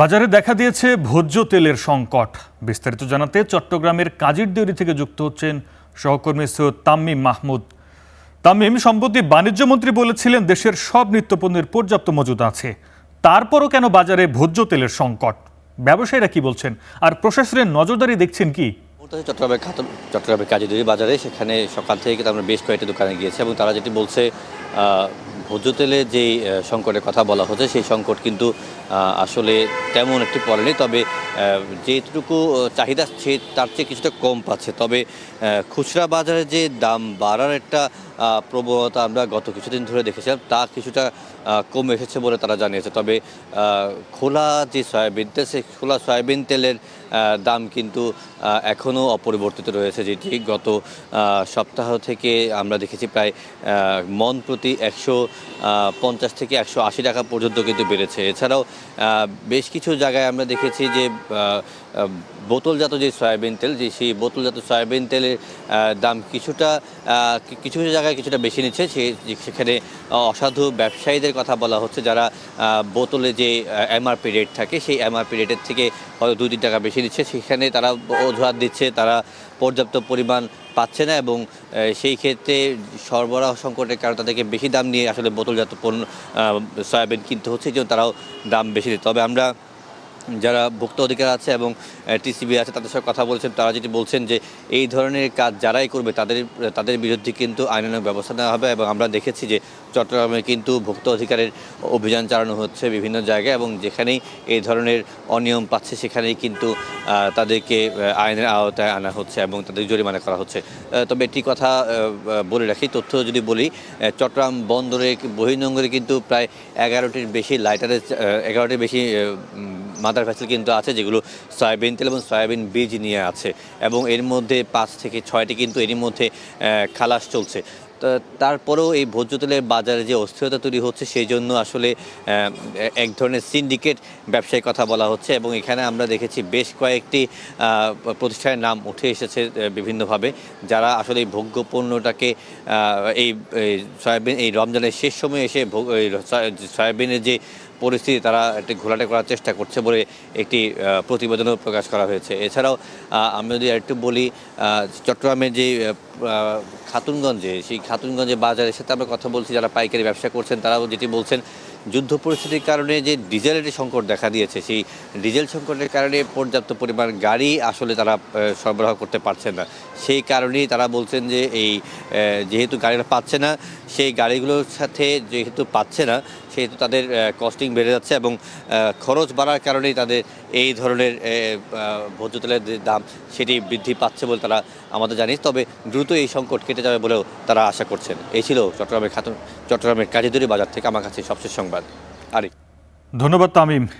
বাজারে দেখা দিয়েছে ভোজ্য তেলের সংকট। বিস্তারিত জানাতে চট্টগ্রামের কাজিরদেউরি থেকে যুক্ত হচ্ছেন সহকর্মী সৈয়দ তামিম মাহমুদ। তামিম, সম্প্রতি বাণিজ্যমন্ত্রী বলেছিলেন দেশের সব নিত্যপণ্যের পর্যাপ্ত মজুদ আছে, তারপরও কেন বাজারে ভোজ্য তেলের সংকট? ব্যবসায়ীরা কি বলছেন, আর প্রশাসনের নজরদারি দেখছেন কি? চট্টগ্রামের কাজিরদেউরি বাজারে সেখানে সকাল থেকে আমরা বেশ কয়েকটি দোকানে গিয়েছি এবং তারা যেটি বলছে, ভোজ্য তেলের যেই সংকটের কথা বলা হচ্ছে সেই সংকট কিন্তু আসলে তেমন একটি পড়েনি। তবে যেটুকু চাহিদা তার চেয়ে কিছুটা কম পাচ্ছে। তবে খুচরা বাজারে যে দাম বাড়ার একটা প্রবণতা আমরা গত কিছুদিন ধরে দেখেছিলাম, তা কিছুটা কমে এসেছে বলে তারা জানিয়েছে। তবে খোলা যে সয়াবিন তেল, সেই খোলা সয়াবিন তেলের দাম কিন্তু এখনও অপরিবর্তিত রয়েছে, যেটি গত সপ্তাহ থেকে আমরা দেখেছি প্রায় মন প্রতি 150 থেকে 180 টাকা পর্যন্ত কিন্তু বেড়েছে। এছাড়াও বেশ কিছু জায়গায় আমরা দেখেছি যে বোতলজাত যে সয়াবিন তেল, সেই বোতলজাত সয়াবিন তেলের দাম কিছু কিছু জায়গায় কিছুটা বেশি নিচ্ছে। সেখানে অসাধু ব্যবসায়ীদের কথা বলা হচ্ছে, যারা বোতলে যে এমআরপি রেট থাকে সেই এমআরপি রেটের থেকে হয়তো 2-3 টাকা বেশি দিচ্ছে। সেখানে তারা অজুহাত দিচ্ছে তারা পর্যাপ্ত পরিমাণ পাচ্ছে না এবং সেই ক্ষেত্রে সরবরাহ সংকটের কারণে তাদেরকে বেশি দাম নিয়ে আসলে বোতলজাত পণ্য সয়াবিন কিনতে হচ্ছে, এই জন্য তারাও দাম বেশি দিচ্ছে। তবে আমরা যারা ভোক্তা অধিকার আছে এবং টিসিবি আছে তাদের সাথে কথা বলছেন, তারা যেটি বলছেন যে এই ধরনের কাজ যারাই করবে তাদের বিরুদ্ধে কিন্তু আইনানুগ ব্যবস্থা নেওয়া হবে। এবং আমরা দেখেছি যে চট্টগ্রামে কিন্তু ভোক্তা অধিকারের অভিযান চালানো হচ্ছে বিভিন্ন জায়গায়, এবং যেখানেই এই ধরনের অনিয়ম পাচ্ছে সেখানেই কিন্তু তাদেরকে আইনের আওতায় আনা হচ্ছে এবং তাদের জরিমানা করা হচ্ছে। তবে একটি কথা বলে রাখি, তথ্য যদি বলি, চট্টগ্রাম বন্দরে বহির্নোঙরে কিন্তু প্রায় 11টির বেশি মাদার ভেসেল কিন্তু আছে, যেগুলো সয়াবিন তেল এবং সয়াবিন বীজ নিয়ে আছে, এবং এর মধ্যে 5 থেকে 6টি কিন্তু এরই মধ্যে খালাস চলছে। তারপরেও এই ভোজ্য তেলের বাজারে যে অস্থিরতা তৈরি হচ্ছে, সেই জন্য আসলে এক ধরনের সিন্ডিকেট ব্যবসায়ীর কথা বলা হচ্ছে। এবং এখানে আমরা দেখেছি বেশ কয়েকটি প্রতিষ্ঠানের নাম উঠে এসেছে বিভিন্নভাবে, যারা আসলে এই ভোগ্য পণ্যটাকে এই রমজানের শেষ সময়ে এসে সয়াবিনের যে পরিস্থিতি তারা একটি ঘোলাটে করার চেষ্টা করছে বলে একটি প্রতিবেদনও প্রকাশ করা হয়েছে। এছাড়াও আমি যদি একটু বলি, চট্টগ্রামের যে সেই খাতুনগঞ্জে বাজারের সাথে আমরা কথা বলছি, যারা পাইকারি ব্যবসা করছেন তারাও যেটি বলছেন, যুদ্ধ পরিস্থিতির কারণে যে ডিজেলের সংকট দেখা দিয়েছে, সেই ডিজেল সংকটের কারণে পর্যাপ্ত পরিমাণ গাড়ি আসলে তারা সরবরাহ করতে পারছেন না। সেই কারণেই তারা বলছেন যে যেহেতু গাড়িটা পাচ্ছে না, সেই গাড়িগুলোর সাথে যেহেতু পাচ্ছে না, সেহেতু তাদের কস্টিং বেড়ে যাচ্ছে এবং খরচ বাড়ার কারণেই তাদের এই ধরনের ভোজ্য তেলের যে দাম সেটি বৃদ্ধি পাচ্ছে বলে তারা আমাদের জানিয়েছে। তবে দ্রুত এই সংকট কেটে যাবে বলেও তারা আশা করছেন। এই ছিল চট্টগ্রামের কাজিরদেউরি বাজার থেকে আমার কাছে সবশেষ সংবাদ। ধন্যবাদ তামিম।